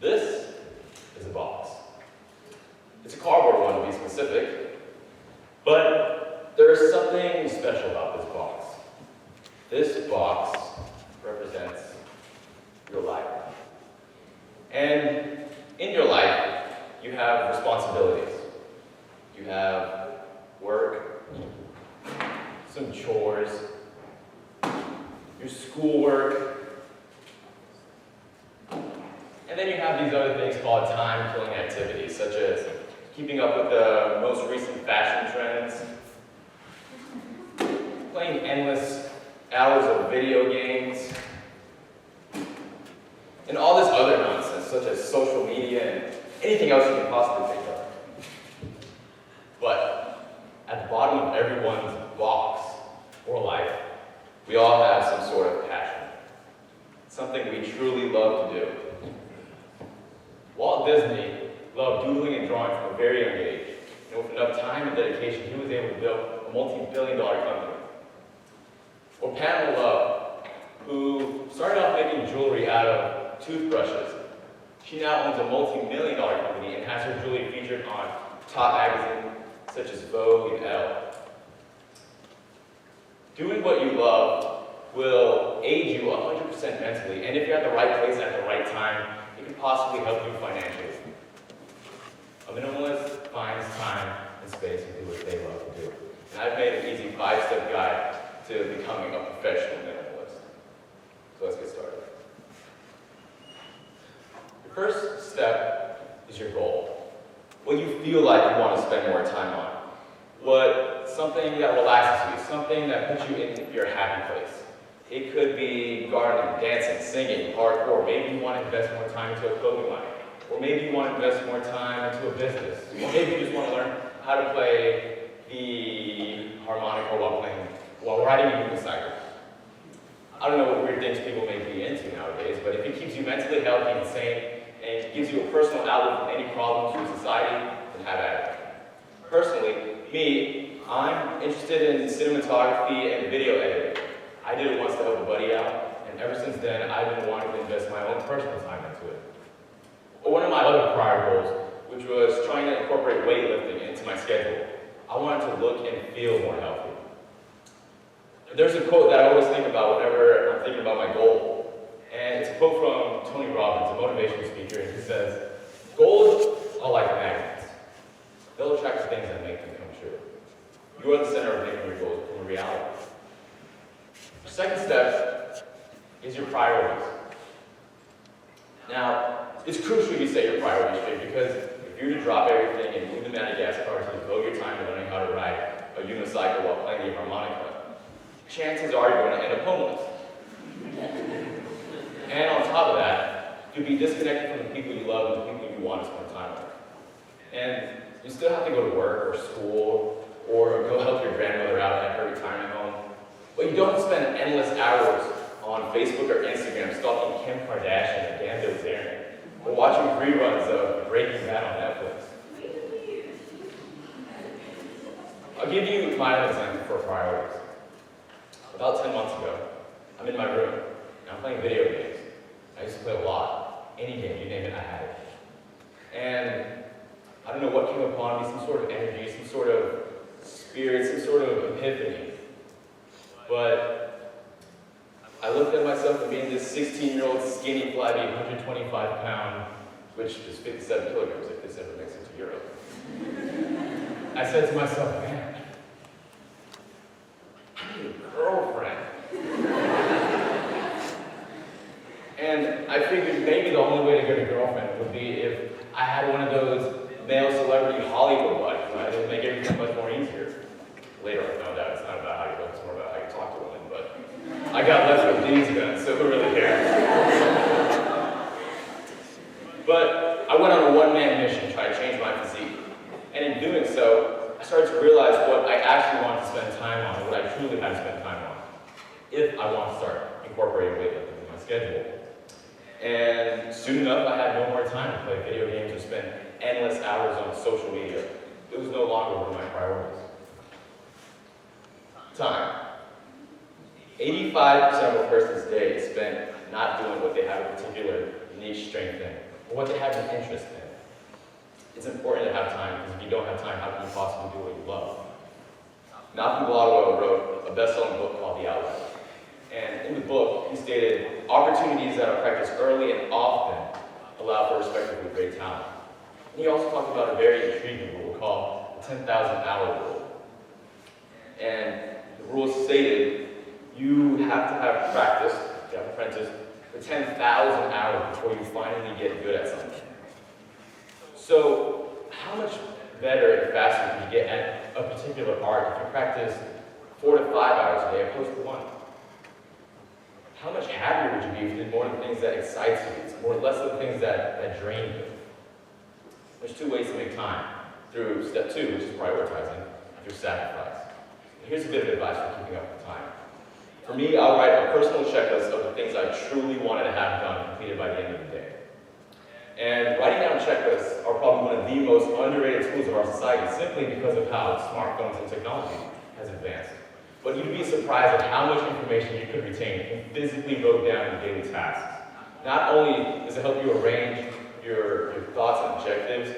This is a box. It's a cardboard one, to be specific, but there's something special about this box. This box represents your life. And in your life, you have responsibilities. You have work, some chores, your schoolwork, and then you have these other things called time-killing activities, such as keeping up with the most recent fashion trends, playing endless hours of video games, and all this other nonsense, such as social media and anything else you can possibly think of. But at the bottom of everyone's box or life, we all have some sort of passion, something we truly love to do. Walt Disney loved doodling and drawing from a very young age, and with enough time and dedication, he was able to build a multi-billion-dollar company. Or Pamela Love, who started off making jewelry out of toothbrushes. She now owns a multi-million-dollar company and has her jewelry featured on top magazines such as Vogue and Elle. Doing what you love will aid you 100% mentally, and if you're at the right place at the right time, it can possibly help you financially. A minimalist finds time and space to do what they love to do. And I've made an easy 5-step guide to becoming a professional minimalist. So let's get started. Your first step is your goal. What you feel like you want to spend more time on. Something that relaxes you, something that puts you in your happy place. It could be gardening, dancing, singing, hardcore. Maybe you want to invest more time into a clothing line. Or maybe you want to invest more time into a business. Or maybe you just want to learn how to play the harmonica while riding a unicycle. I don't know what weird things people may be into nowadays, but if it keeps you mentally healthy and sane, and gives you a personal outlet from any problems from society, then have at it. Personally, I'm interested in cinematography and video editing. I did it once to help a buddy out, and ever since then, I've been wanting to invest my own personal time into it. But one of my other prior goals, which was trying to incorporate weightlifting into my schedule, I wanted to look and feel more healthy. There's a quote that I always think about whenever I'm thinking about my goal, and it's a quote from Tony Robbins, a motivational speaker, and he says, "Goals are like magnets. They'll attract the things that make them come true." You are the center of making your goals become a reality. The second step is your priorities. Now, it's crucial you set your priorities straight, because if you're to drop everything and move the Madagascar to devote your time to learning how to ride a unicycle while playing the harmonica, chances are you're going to end up homeless. And on top of that, you'll be disconnected from the people you love and the people you want to spend time with. And you still have to go to work or school or go help your grandmother out at her retirement home. But you don't spend endless hours on Facebook or Instagram stalking Kim Kardashian and Dan Bilzerian or watching reruns of Breaking Bad on Netflix. I'll give you my own example for priorities. About 10 months ago, I'm in my room, and I'm playing video games. I used to play a lot. Any game, you name it, I had it. And I don't know what came upon me, some sort of energy, some sort of spirit, some sort of epiphany. But I looked at myself and being this 16-year-old skinny, flabby, 125-pound, which is 57 kilograms if this ever makes it to Europe. I said to myself, man, I need a girlfriend. And I figured maybe the only way to get a girlfriend would be if I had one of those male celebrity Hollywood buddies, right? It would make everything much more easier. Later I found out it's not about how you look, it's more about how you talk to women, but I got left with these guns, so who really cares? But I went on a one-man mission to try to change my physique. And in doing so, I started to realize what I actually wanted to spend time on, and what I truly had to spend time on, if I want to start incorporating weightlifting in my schedule. And soon enough, I had no more time to play video games or spend endless hours on social media. It was no longer one of my priorities. Time. 85% of a person's day is spent not doing what they have a particular niche strength in, or what they have an interest in. It's important to have time, because if you don't have time, how can you possibly do what you love? Malcolm Gladwell wrote a best-selling book called The Outlier. And in the book, he stated, opportunities that are practiced early and often allow for respectively great talent. And he also talked about a very intriguing rule called the 10,000-hour rule. And the rule stated, you have to have practiced, you have to apprentice, for 10,000 hours before you finally get good at something. So, how much better and faster can you get at a particular art if you practice 4 to 5 hours a day opposed to 1? How much happier would you be if you did more of the things that excite you, or less of the things that drain you? There's 2 ways to make time. Through step 2, which is prioritizing, and through sacrifice. Here's a bit of advice for keeping up with time. For me, I'll write a personal checklist of the things I truly wanted to have done completed by the end of the day. And writing down checklists are probably one of the most underrated tools of our society, simply because of how smartphones and technology has advanced. But you'd be surprised at how much information you could retain if you physically wrote down your daily tasks. Not only does it help you arrange your thoughts and objectives,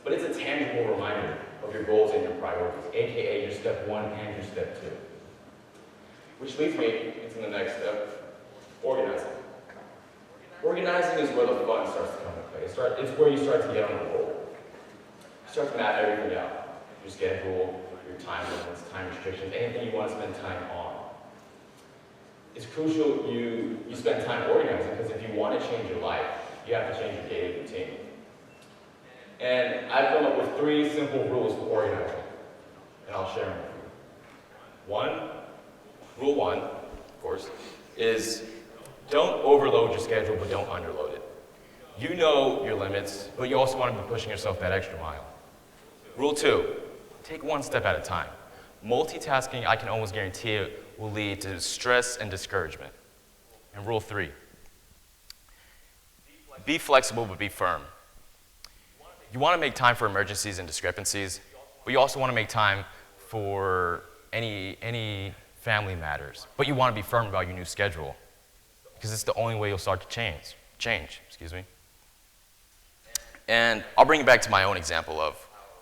but it's a tangible reminder of your goals and your priorities, aka your step 1 and your step 2. Which leads me into the next step, organizing. Organizing is where the fun starts to come into play. It's where you start to get on the roll. You start to map everything out. Your schedule, your time limits, time restrictions, anything you want to spend time on. It's crucial you spend time organizing, because if you want to change your life, you have to change your daily routine. And I've come up with 3 simple rules for organizing, and I'll share them with you. Rule 1, of course, is don't overload your schedule, but don't underload it. You know your limits, but you also want to be pushing yourself that extra mile. Rule 2, take 1 step at a time. Multitasking, I can almost guarantee it, will lead to stress and discouragement. And rule 3, be flexible, but be firm. You want to make time for emergencies and discrepancies, but you also want to make time for any family matters. But you want to be firm about your new schedule, because it's the only way you'll start to change. And I'll bring it back to my own example of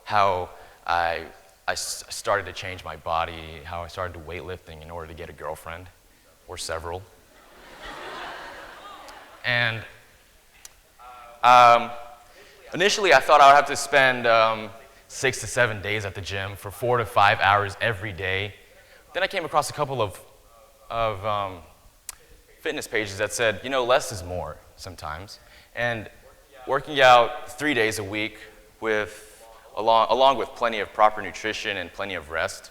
how I started to change my body, how I started to weightlifting in order to get a girlfriend, or several. And initially I thought I would have to spend 6 to 7 days at the gym for 4 to 5 hours every day. Then I came across a couple of fitness pages that said, less is more sometimes. And working out 3 days a week along with plenty of proper nutrition and plenty of rest,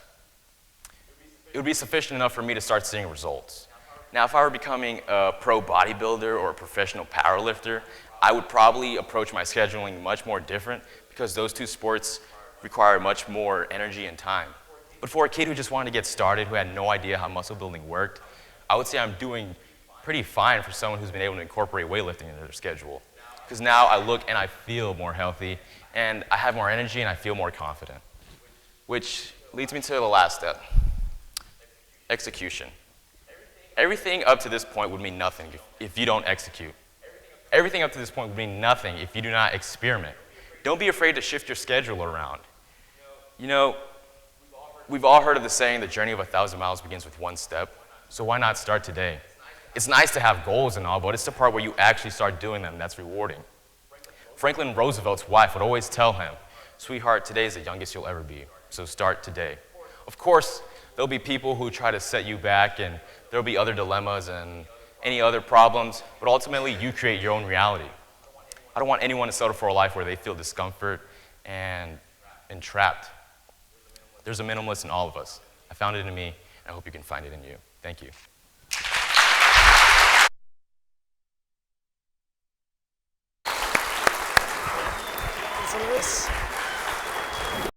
it would be sufficient enough for me to start seeing results. Now, if I were becoming a pro bodybuilder or a professional powerlifter, I would probably approach my scheduling much more different, because those 2 sports require much more energy and time. But for a kid who just wanted to get started, who had no idea how muscle building worked, I would say I'm doing pretty fine for someone who's been able to incorporate weightlifting into their schedule. Because now I look and I feel more healthy, and I have more energy and I feel more confident. Which leads me to the last step, execution. Everything up to this point would mean nothing if you don't execute. Everything up to this point would mean nothing if you do not experiment. Don't be afraid to shift your schedule around. We've all heard of the saying, the journey of 1,000 miles begins with 1 step, so why not start today? It's nice to have goals and all, but it's the part where you actually start doing them that's rewarding. Franklin Roosevelt's wife would always tell him, "Sweetheart, today is the youngest you'll ever be, so start today." Of course, there'll be people who try to set you back, and there'll be other dilemmas and any other problems, but ultimately you create your own reality. I don't want anyone to settle for a life where they feel discomfort and trapped. There's a minimalist in all of us. I found it in me, and I hope you can find it in you. Thank you. Listen to this.